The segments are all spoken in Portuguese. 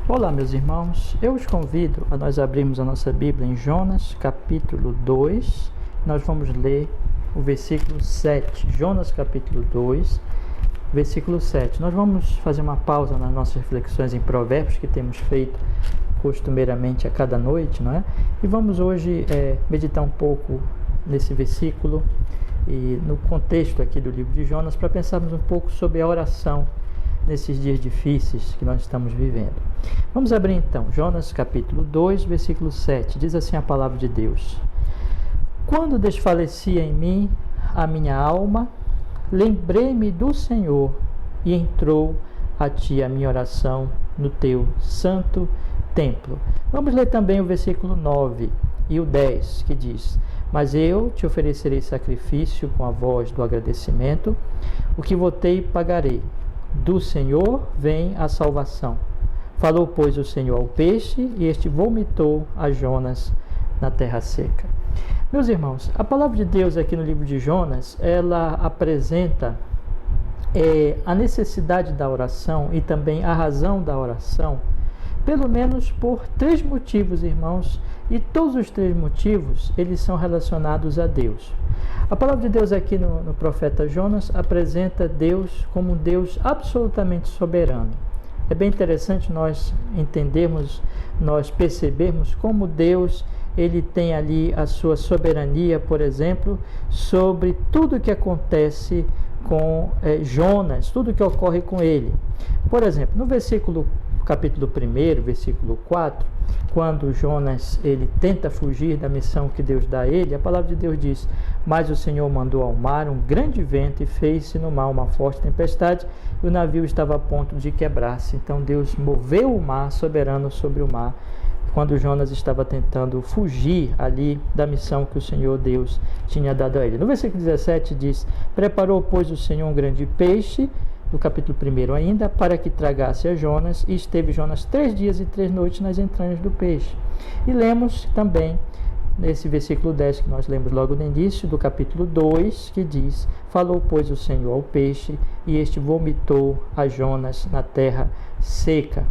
Olá, meus irmãos, eu os convido a nós abrirmos a nossa Bíblia em Jonas, capítulo 2. Nós vamos ler o versículo 7. Jonas, capítulo 2, versículo 7. Nós vamos fazer uma pausa nas nossas reflexões em Provérbios, que temos feito costumeiramente a cada noite, não é? E vamos hoje meditar um pouco nesse versículo e no contexto aqui do livro de Jonas, para pensarmos um pouco sobre a oração nesses dias difíceis que nós estamos vivendo. Vamos abrir então, Jonas capítulo 2, versículo 7, diz assim a palavra de Deus: Quando desfalecia em mim a minha alma, lembrei-me do Senhor e entrou a ti a minha oração no teu santo templo. Vamos ler também o versículo 9 e o 10, que diz: Mas eu te oferecerei sacrifício com a voz do agradecimento, o que votei pagarei. Do Senhor vem a salvação. Falou, pois, o Senhor ao peixe, e este vomitou a Jonas na terra seca. Meus irmãos, a palavra de Deus aqui no livro de Jonas, ela apresenta a necessidade da oração e também a razão da oração, pelo menos por três motivos, irmãos, e todos os três motivos, eles são relacionados a Deus. A palavra de Deus aqui no profeta Jonas apresenta Deus como um Deus absolutamente soberano. É bem interessante nós entendermos, nós percebermos como Deus, ele tem ali a sua soberania, por exemplo, sobre tudo que acontece com Jonas, tudo que ocorre com ele. Por exemplo, no capítulo 1, versículo 4, quando Jonas ele tenta fugir da missão que Deus dá a ele, a palavra de Deus diz: Mas o Senhor mandou ao mar um grande vento e fez-se no mar uma forte tempestade, e o navio estava a ponto de quebrar-se. Então Deus moveu o mar, soberano sobre o mar, quando Jonas estava tentando fugir ali da missão que o Senhor Deus tinha dado a ele. No versículo 17 diz: Preparou, pois, o Senhor um grande peixe, no capítulo 1 ainda, para que tragasse a Jonas, e esteve Jonas 3 dias e 3 noites nas entranhas do peixe. E lemos também nesse versículo 10 que nós lemos logo no início do capítulo 2, que diz: Falou, pois, o Senhor ao peixe, e este vomitou a Jonas na terra seca.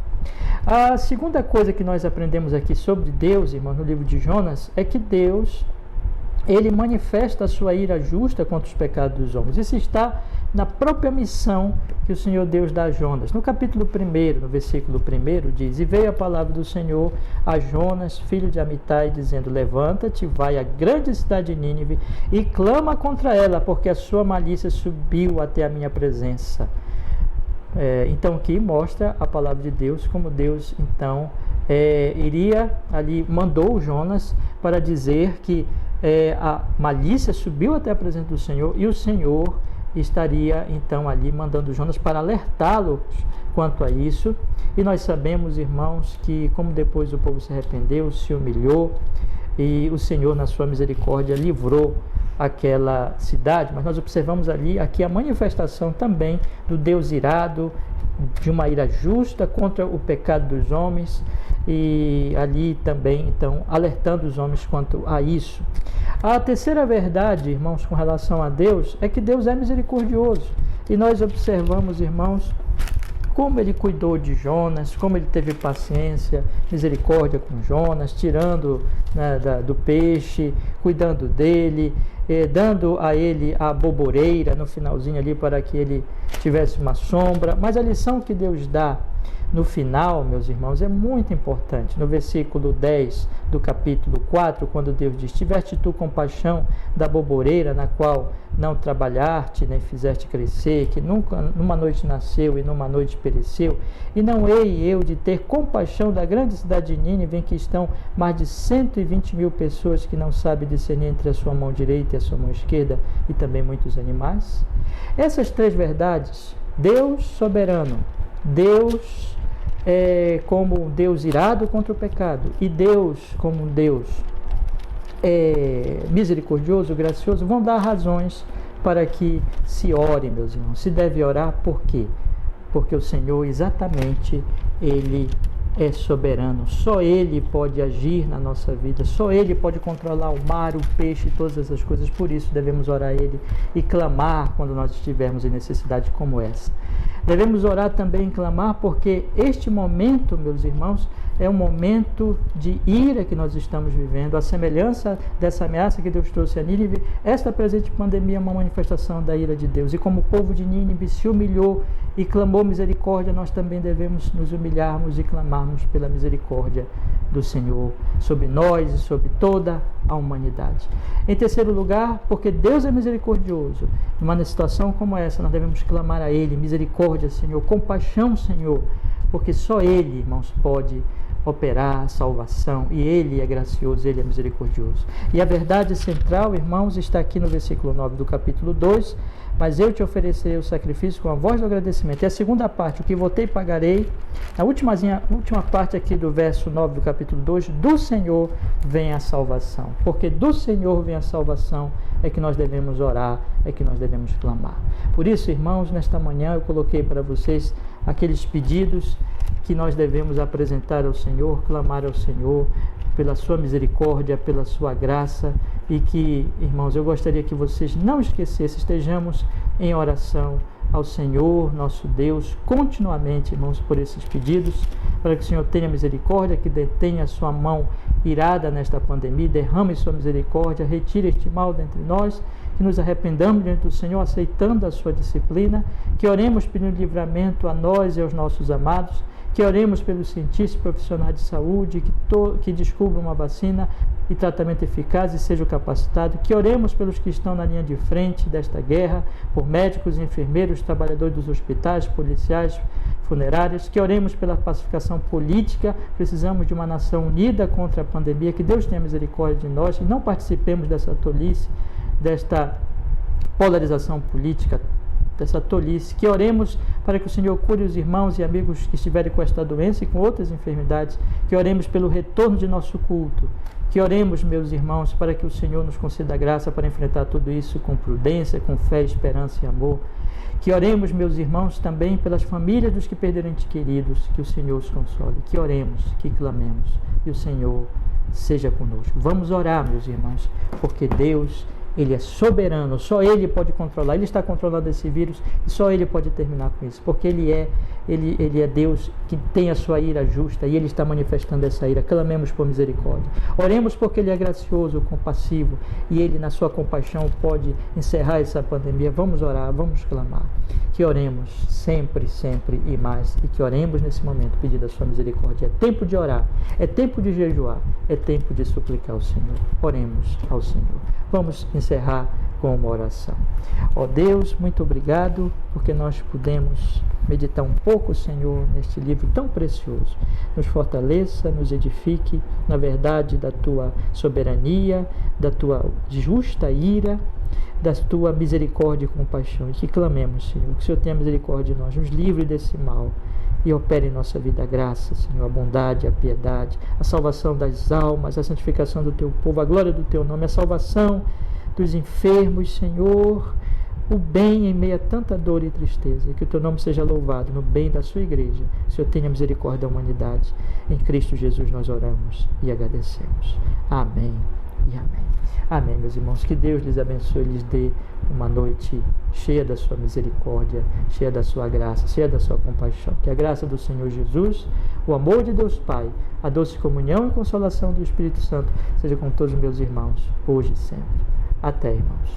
A segunda coisa que nós aprendemos aqui sobre Deus, irmão, no livro de Jonas, é que Deus, ele manifesta a sua ira justa contra os pecados dos homens. Isso está na própria missão que o Senhor Deus dá a Jonas. No capítulo 1, no versículo 1, diz: E veio a palavra do Senhor a Jonas, filho de Amitai, dizendo: Levanta-te, vai à grande cidade de Nínive e clama contra ela, porque a sua malícia subiu até a minha presença. Então aqui mostra a palavra de Deus, como Deus então mandou Jonas para dizer que a malícia subiu até a presença do Senhor, e o Senhor estaria então ali mandando Jonas para alertá-lo quanto a isso. E nós sabemos, irmãos, que como depois o povo se arrependeu, se humilhou, e o Senhor na sua misericórdia livrou aquela cidade. Mas nós observamos aqui a manifestação também do Deus irado, de uma ira justa contra o pecado dos homens, e ali também então alertando os homens quanto a isso. A terceira verdade, irmãos, com relação a Deus, é que Deus é misericordioso, e nós observamos, irmãos, como ele cuidou de Jonas, como ele teve paciência, misericórdia com Jonas, tirando do peixe, cuidando dele, dando a ele a boboreira no finalzinho ali para que ele tivesse uma sombra. Mas a lição que Deus dá no final, meus irmãos, é muito importante. No versículo 10 do capítulo 4, quando Deus diz: Tiveste tu compaixão da boboreira, na qual não trabalhaste, nem fizeste crescer, que nunca numa noite nasceu e numa noite pereceu, e não hei eu de ter compaixão da grande cidade de Nínive, em que estão mais de 120.000 pessoas que não sabem discernir entre a sua mão direita e a sua mão esquerda, e também muitos animais? Essas três verdades, Deus soberano, Deus como Deus irado contra o pecado, e Deus como Deus misericordioso, gracioso, vão dar razões para que se ore, meus irmãos. Se deve orar, por quê? Porque o Senhor exatamente, Ele é soberano, só Ele pode agir na nossa vida, só Ele pode controlar o mar, o peixe e todas essas coisas. Por isso devemos orar a Ele e clamar quando nós estivermos em necessidade como essa. Devemos orar também e clamar porque este momento, meus irmãos, é um momento de ira que nós estamos vivendo. A semelhança dessa ameaça que Deus trouxe a Nínive, esta presente pandemia é uma manifestação da ira de Deus. E como o povo de Nínive se humilhou e clamou misericórdia, nós também devemos nos humilharmos e clamarmos pela misericórdia do Senhor sobre nós e sobre toda a humanidade. Em terceiro lugar, porque Deus é misericordioso, numa situação como essa, nós devemos clamar a Ele: misericórdia, Senhor, compaixão, Senhor, porque só Ele, irmãos, pode operar a salvação, e Ele é gracioso, Ele é misericordioso. E a verdade central, irmãos, está aqui no versículo 9 do capítulo 2, mas eu te oferecerei o sacrifício com a voz do agradecimento. E a segunda parte, o que votei pagarei. A última parte aqui do verso 9 do capítulo 2, do Senhor vem a salvação. Porque do Senhor vem a salvação, é que nós devemos orar, é que nós devemos clamar. Por isso, irmãos, nesta manhã eu coloquei para vocês aqueles pedidos que nós devemos apresentar ao Senhor, clamar ao Senhor pela sua misericórdia, pela sua graça, e que, irmãos, eu gostaria que vocês não esquecessem, estejamos em oração ao Senhor, nosso Deus, continuamente, irmãos, por esses pedidos, para que o Senhor tenha misericórdia, que detenha a sua mão irada nesta pandemia, derrame sua misericórdia, retire este mal dentre nós, que nos arrependamos diante do Senhor, aceitando a sua disciplina, que oremos pedindo livramento a nós e aos nossos amados, que oremos pelos cientistas e profissionais de saúde, que descubram uma vacina e tratamento eficaz e sejam capacitados, que oremos pelos que estão na linha de frente desta guerra, por médicos, enfermeiros, trabalhadores dos hospitais, policiais, funerárias, que oremos pela pacificação política. Precisamos de uma nação unida contra a pandemia, que Deus tenha misericórdia de nós e não participemos dessa tolice, desta polarização política, dessa tolice, que oremos para que o Senhor cure os irmãos e amigos que estiverem com esta doença e com outras enfermidades, que oremos pelo retorno de nosso culto, que oremos, meus irmãos, para que o Senhor nos conceda graça para enfrentar tudo isso com prudência, com fé, esperança e amor, que oremos, meus irmãos, também pelas famílias dos que perderam entes queridos, que o Senhor os console, que oremos, que clamemos, e o Senhor seja conosco. Vamos orar, meus irmãos, porque Deus, Ele é soberano, só Ele pode controlar, Ele está controlando esse vírus e só Ele pode terminar com isso, porque Ele é Deus que tem a sua ira justa e Ele está manifestando essa ira. Clamemos por misericórdia, oremos porque Ele é gracioso, compassivo, e Ele na sua compaixão pode encerrar essa pandemia. Vamos orar, vamos clamar, que oremos sempre, sempre e mais, e que oremos nesse momento pedindo a sua misericórdia. É tempo de orar, é tempo de jejuar, é tempo de suplicar ao Senhor. Oremos ao Senhor. Vamos encerrar com uma oração. Ó Deus, muito obrigado porque nós pudemos meditar um pouco, Senhor, neste livro tão precioso. Nos fortaleça, nos edifique na verdade da Tua soberania, da Tua justa ira, da Tua misericórdia e compaixão. E que clamemos, Senhor, que o Senhor tenha misericórdia de nós, nos livre desse mal e opere em nossa vida a graça, Senhor, a bondade, a piedade, a salvação das almas, a santificação do Teu povo, a glória do Teu nome, a salvação dos enfermos, Senhor, o bem em meio a tanta dor e tristeza, e que o Teu nome seja louvado no bem da Sua igreja. O Senhor tenha misericórdia da humanidade. Em Cristo Jesus nós oramos e agradecemos. Amém e amém. Amém, meus irmãos. Que Deus lhes abençoe e lhes dê uma noite cheia da sua misericórdia, cheia da sua graça, cheia da sua compaixão. Que a graça do Senhor Jesus, o amor de Deus Pai, a doce comunhão e consolação do Espírito Santo seja com todos os meus irmãos, hoje e sempre. Até, irmãos.